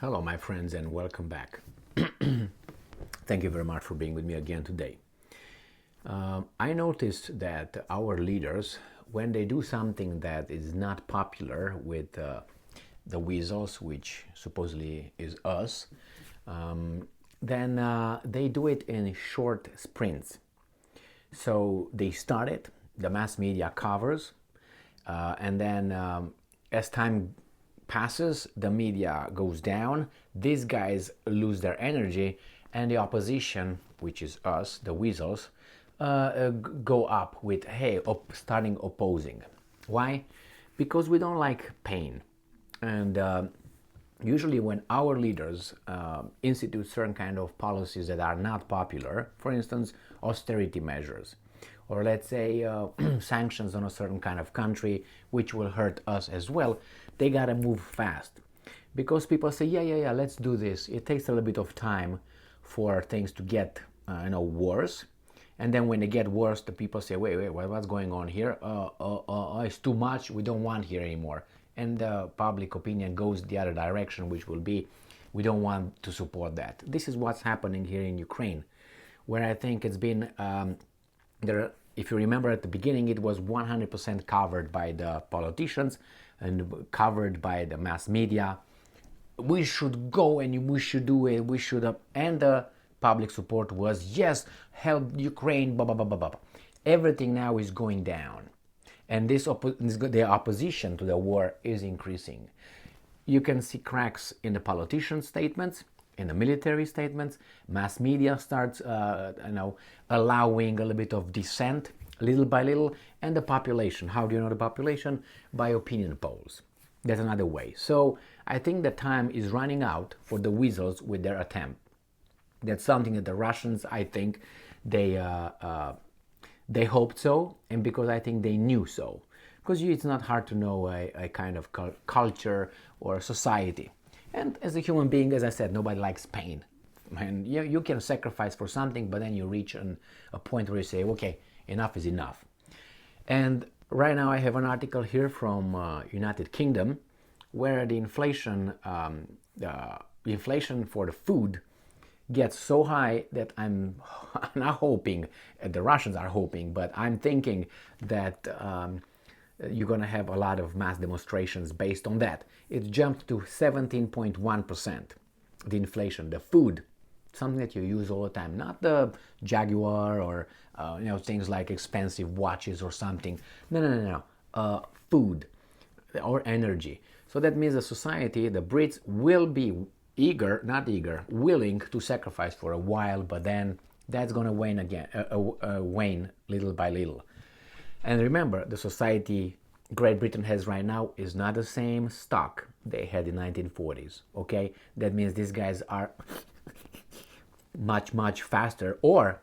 Hello, my friends, and welcome back. Thank you very much for being with me again today. I noticed that our leaders, when they do something that is not popular with the weasels, which supposedly is us, then they do it in short sprints. So they start it, the mass media covers, and then as time passes, the media goes down, these guys lose their energy, and the opposition, which is us, the weasels, go up with, hey, starting opposing. Why? Because we don't like pain. And usually when our leaders institute certain kind of policies that are not popular, for instance, austerity measures, or let's say sanctions on a certain kind of country, which will hurt us as well, they gotta move fast. Because people say, yeah, let's do this. It takes a little bit of time for things to get, worse. And then when they get worse, the people say, wait, what's going on here? It's too much. We don't want here anymore. And the public opinion goes the other direction, which will be, we don't want to support that. This is what's happening here in Ukraine, where I think it's been, if you remember at the beginning, it was 100% covered by the politicians and covered by the mass media. We should go and we should do it, we should, and the public support was, yes, help Ukraine, blah, blah, blah, blah, blah. Everything now is going down. And the opposition to the war is increasing. You can see cracks in the politicians' statements, in the military statements. Mass media starts, allowing a little bit of dissent, little by little. And the population, how do you know the population? By opinion polls. That's another way. So I think the time is running out for the weasels with their attempt. That's something that the Russians, I think, they hoped so, and because I think they knew so. Because it's not hard to know a kind of culture or society. And as a human being, as I said, nobody likes pain. And you can sacrifice for something, but then you reach a point where you say, okay, enough is enough. And right now I have an article here from United Kingdom where the inflation for the food gets so high that I'm not hoping, the Russians are hoping, but I'm thinking that you're going to have a lot of mass demonstrations based on that. It jumped to 17.1%, the inflation, the food, something that you use all the time, not the Jaguar or things like expensive watches or something. No. Food or energy. So that means the society, the Brits, will be willing to sacrifice for a while, but then that's going to wane again, wane little by little. And remember, the society Great Britain has right now is not the same stock they had in 1940s. Okay, that means these guys are much faster or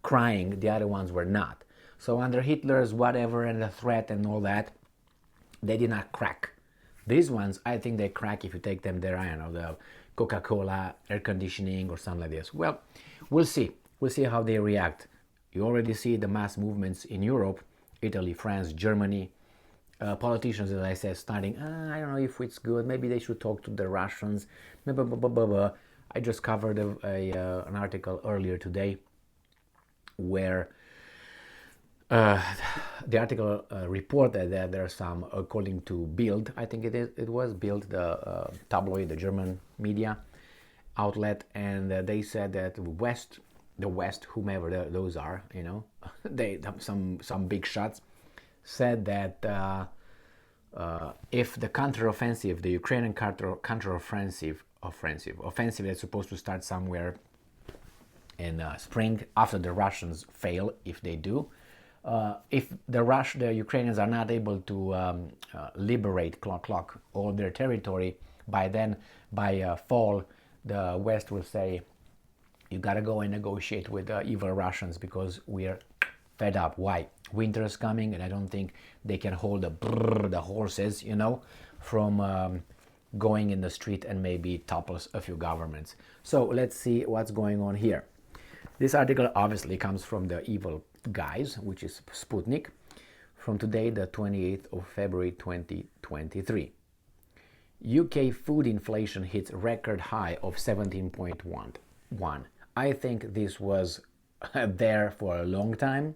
crying. The other ones were not. So under Hitler's whatever and the threat and all that, they did not crack. These ones, I think they crack if you take them there, the Coca-Cola, air conditioning or something like this. Well, we'll see. We'll see how they react. You already see the mass movements in Europe, Italy, France, Germany. Politicians, as I said, starting, I don't know if it's good. Maybe they should talk to the Russians. I just covered an article earlier today where the article reported that there are some, according to Bild, I think it was Bild, the tabloid, the German media outlet, and they said that the West, whomever those are, they some big shots, said that if the counteroffensive, the Ukrainian counteroffensive that's supposed to start somewhere in spring after the Russians fail, if they do. If the Ukrainians are not able to liberate all their territory, by fall, the West will say, you gotta go and negotiate with the evil Russians because we're fed up. Why? Winter is coming, and I don't think they can hold the horses, from going in the street and maybe topple a few governments. So let's see what's going on here. This article obviously comes from the evil guys, which is Sputnik, from today, the 28th of February 2023. UK food inflation hits record high of 17.1. I think this was there for a long time,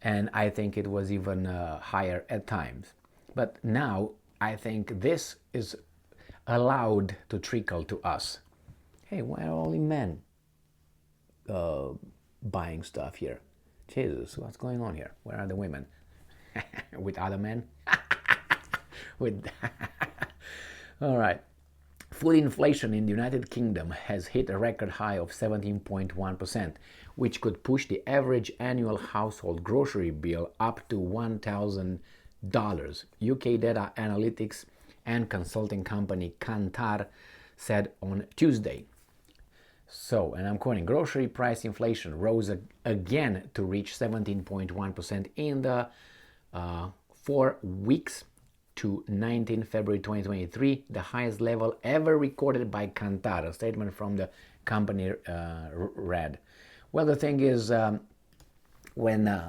and I think it was even higher at times. But now I think this is allowed to trickle to us. Hey, why are only men buying stuff here? Jesus, what's going on here? Where are the women? With other men? With all right. Food inflation in the United Kingdom has hit a record high of 17.1%, which could push the average annual household grocery bill up to $1,000. UK data analytics and consulting company Kantar said on Tuesday. So, and I'm quoting, grocery price inflation rose again to reach 17.1% in the 4 weeks to 19 February 2023, the highest level ever recorded by Kantar. A statement from the company read. Well, the thing is, when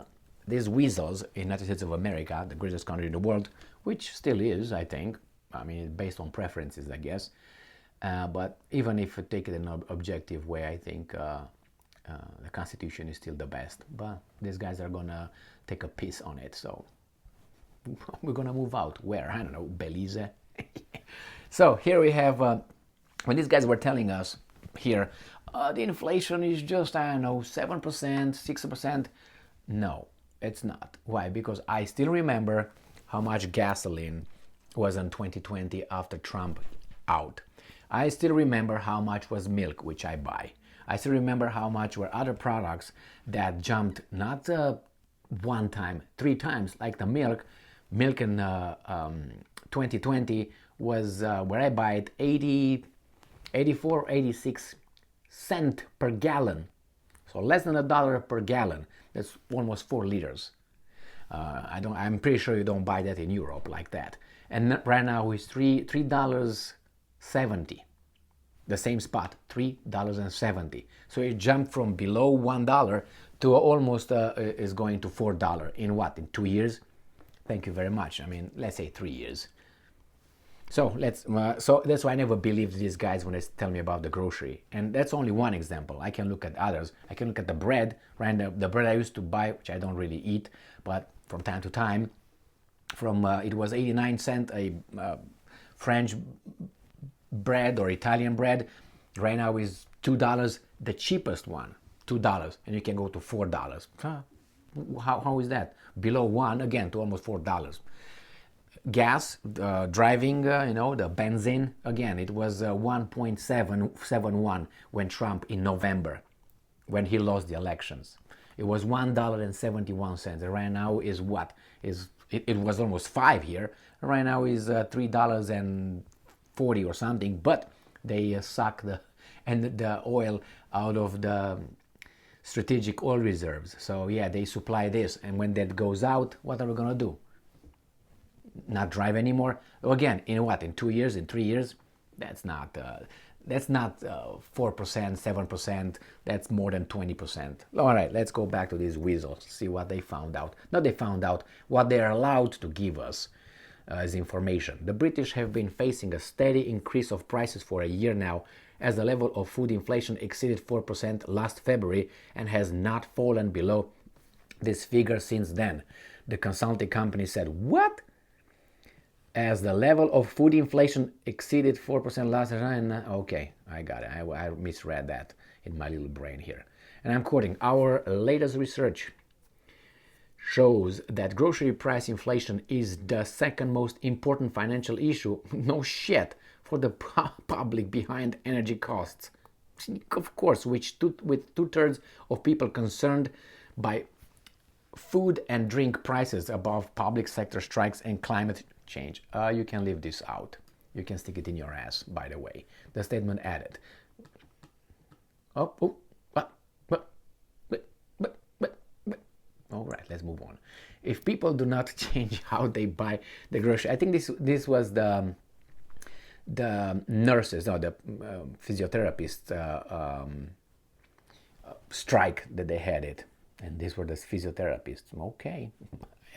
these weasels in the United States of America, the greatest country in the world, which still is, I think, I mean, based on preferences, I guess, but even if you take it in an objective way, I think the Constitution is still the best. But these guys are going to take a piece on it, so we're going to move out. Where? I don't know, Belize? So here we have, when these guys were telling us here, the inflation is just, I don't know, 7%, 6%. No, it's not. Why? Because I still remember how much gasoline was in 2020 after Trump out. I still remember how much was milk, which I buy. I still remember how much were other products that jumped not one time, 3 times, like the milk. Milk in 2020 was, where I buy it, 84, 86 cents per gallon. So less than $1 per gallon. That's almost 4 liters. I'm pretty sure you don't buy that in Europe like that. And right now it's $3.70. The same spot, $3.70. So it jumped from below $1 to almost is going to $4 in what? In 2 years? Thank you very much. I mean, let's say 3 years. So so that's why I never believed these guys when they tell me about the grocery. And that's only one example. I can look at others. I can look at the bread, right? The bread I used to buy, which I don't really eat, but from time to time, from it was 89 cents a French bread or Italian bread. Right now is $2, the cheapest one, $2, and you can go to $4. How is that? Below $1 again to almost $4. Gas, driving, the benzene, again, it was 1.771 when Trump in November, when he lost the elections. It was $1.71, and right now is what? It was almost 5 here. Right now is $3.40 or something, but they suck the oil out of the strategic oil reserves. So yeah, they supply this, and when that goes out, what are we gonna do? Not drive anymore? Again, in what? In 2 years? In 3 years? That's not 4%, 7%. That's more than 20%. All right, let's go back to these weasels. See what they found out. Not they found out, what they are allowed to give us as information. The British have been facing a steady increase of prices for a year now, as the level of food inflation exceeded 4% last February and has not fallen below this figure since then. The consulting company said, what? As the level of food inflation exceeded 4% last year. Okay, I got it. I misread that in my little brain here. And I'm quoting, our latest research shows that grocery price inflation is the second most important financial issue, no shit, for the public behind energy costs. Of course, with 2/3 of people concerned by food and drink prices above public sector strikes and climate change. You can leave this out. You can stick it in your ass, by the way. The statement added. All right, let's move on. If people do not change how they buy the grocery, I think this was the nurses or the physiotherapists strike that they had it, and these were the physiotherapists. Okay,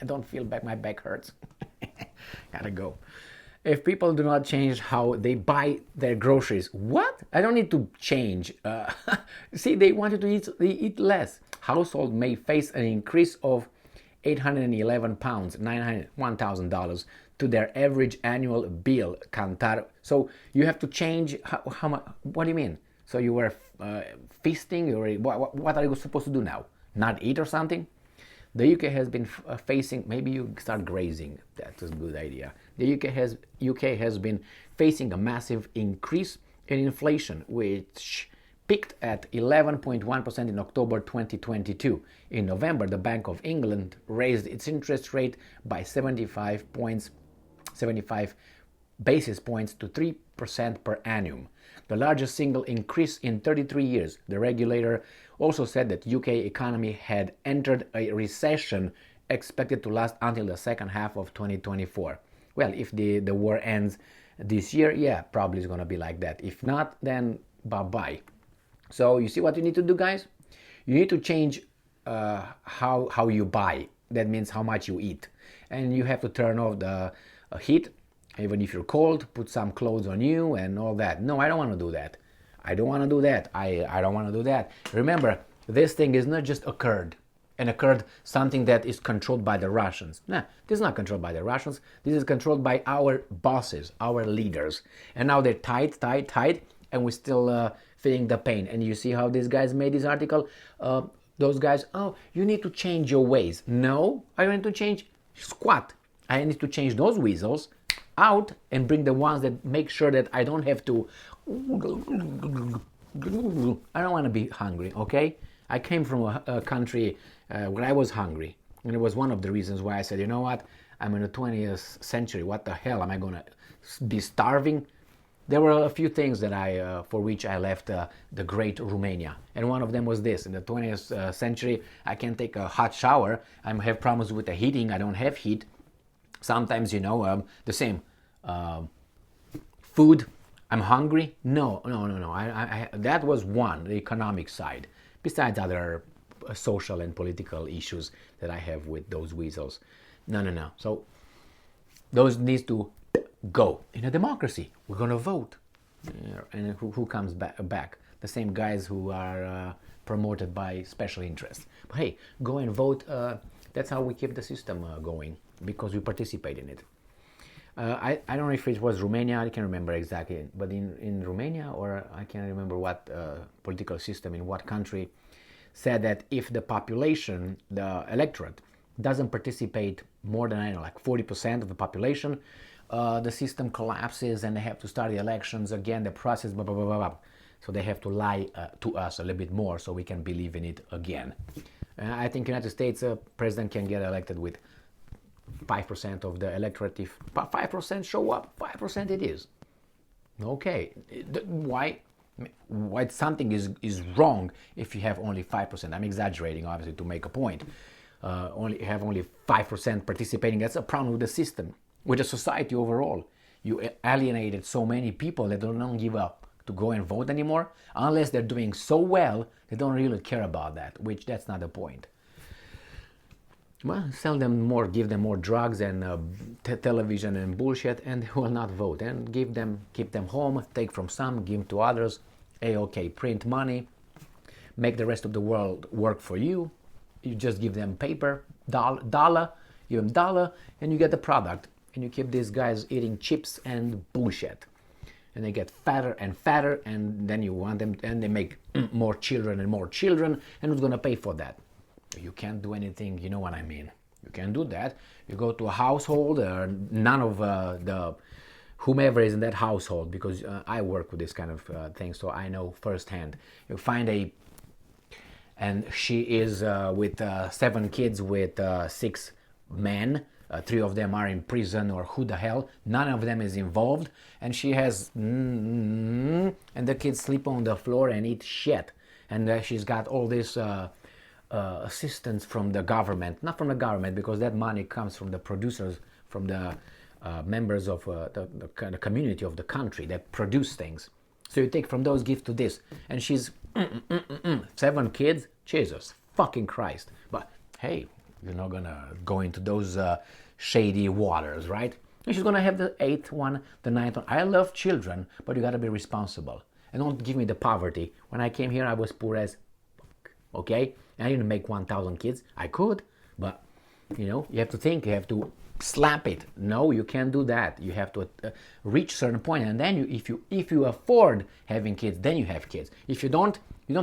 I don't feel back. My back hurts. Gotta go. if people do not change how they buy their groceries, what? I don't need to change. See, they wanted to eat less. Household may face an increase of 811 pounds, $1,000 to their average annual bill. Kantar. So you have to change how much? What do you mean? So you were feasting, or what are you supposed to do now? Not eat or something? The UK has been facing, maybe you start grazing, that's a good idea. The UK has been facing a massive increase in inflation, which peaked at 11.1% in October 2022. In November, the Bank of England raised its interest rate by 75 basis points to 3% per annum, the largest single increase in 33 years. The regulator also said that UK economy had entered a recession expected to last until the second half of 2024. Well, if the war ends this year, yeah, probably it's going to be like that. If not, then bye-bye. So you see what you need to do, guys? You need to change how you buy. That means how much you eat. And you have to turn off the heat. Even if you're cold, put some clothes on you and all that. No, I don't want to do that. I don't want to do that. I don't want to do that. Remember, this thing is not just occurred something that is controlled by the Russians. Nah, this is not controlled by the Russians. This is controlled by our bosses, our leaders. And now they're tight, and we're still feeling the pain. And you see how these guys made this article? Those guys, oh, you need to change your ways. No, I don't need to change squat. I need to change those weasels out and bring the ones that make sure that I don't have to. I don't want to be hungry, okay? I came from a country where I was hungry, and it was one of the reasons why I said, you know what, I'm in the 20th century. What the hell am I gonna be starving? There were a few things that for which I left the great Romania, and one of them was this: in the 20th century, I can't take a hot shower. I have problems with the heating. I don't have heat. Sometimes, the same. Food, I'm hungry. No. That was one, the economic side. Besides other social and political issues that I have with those weasels. No. So those needs to go. In a democracy, we're going to vote. And who comes back? The same guys who are promoted by special interests. But hey, go and vote. That's how we keep the system going, because we participate in it. I don't know if it was Romania, I can't remember exactly, but in Romania, or I can't remember what political system in what country, said that if the population, the electorate, doesn't participate more than, 40% of the population, the system collapses and they have to start the elections again, the process, blah, blah, blah, blah, blah. So they have to lie to us a little bit more so we can believe in it again. I think United States president can get elected with 5% of the electorate. If 5% show up, 5% it is. Okay, why something is wrong if you have only 5%? I'm exaggerating, obviously, to make a point. Have only 5% participating. That's a problem with the system, with the society overall. You alienated so many people that don't give up to go and vote anymore, unless they're doing so well they don't really care about that, which that's not the point. Well, sell them more, give them more drugs and television and bullshit, and they will not vote. And keep them home, take from some, give to others. Okay, print money, make the rest of the world work for you. You just give them paper, dollar, give them dollar, and you get the product. And you keep these guys eating chips and bullshit. And they get fatter and fatter, and then you want them, and they make more children and more children, and who's gonna pay for that? You can't do anything, you know what I mean. You can't do that. You go to a household, none of the whomever is in that household, because I work with this kind of thing, so I know firsthand. You find and she is with 7 kids with 6 men. 3 of them are in prison, or who the hell. None of them is involved, and she has and the kids sleep on the floor and eat shit. And she's got all this assistance from the government, not from the government, because that money comes from the producers, from the members of the community of the country that produce things. So you take from those, give to this, and she's 7 kids. Jesus fucking Christ! But hey, you're not gonna go into those shady waters, right? And she's going to have the 8th one, the 9th one. I love children, but you got to be responsible. And don't give me the poverty. When I came here, I was poor as fuck, okay? And I didn't make 1,000 kids. I could, but, you know, you have to think, you have to slap it. No, you can't do that. You have to reach a certain point, and then if you afford having kids, then you have kids. If you don't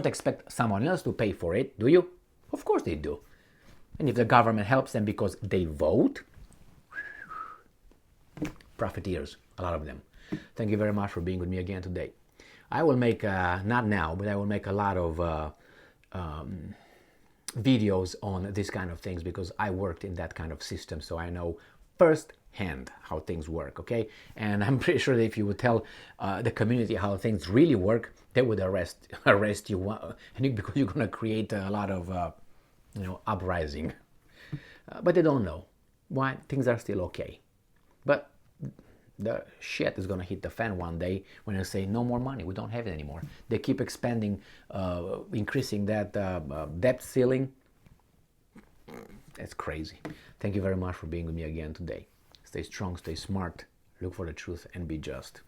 expect someone else to pay for it, do you? Of course they do. And if the government helps them because they vote, profiteers, a lot of them. Thank you very much for being with me again today. I will make, not now, but I will make a lot of videos on this kind of things because I worked in that kind of system, so I know firsthand how things work, okay? And I'm pretty sure that if you would tell the community how things really work, they would arrest you because you're going to create a lot of uprising. But they don't know why things are still okay. But the shit is going to hit the fan one day when they say no more money, we don't have it anymore. They keep expanding, increasing that debt ceiling. That's crazy. Thank you very much for being with me again today. Stay strong, stay smart, look for the truth, and be just.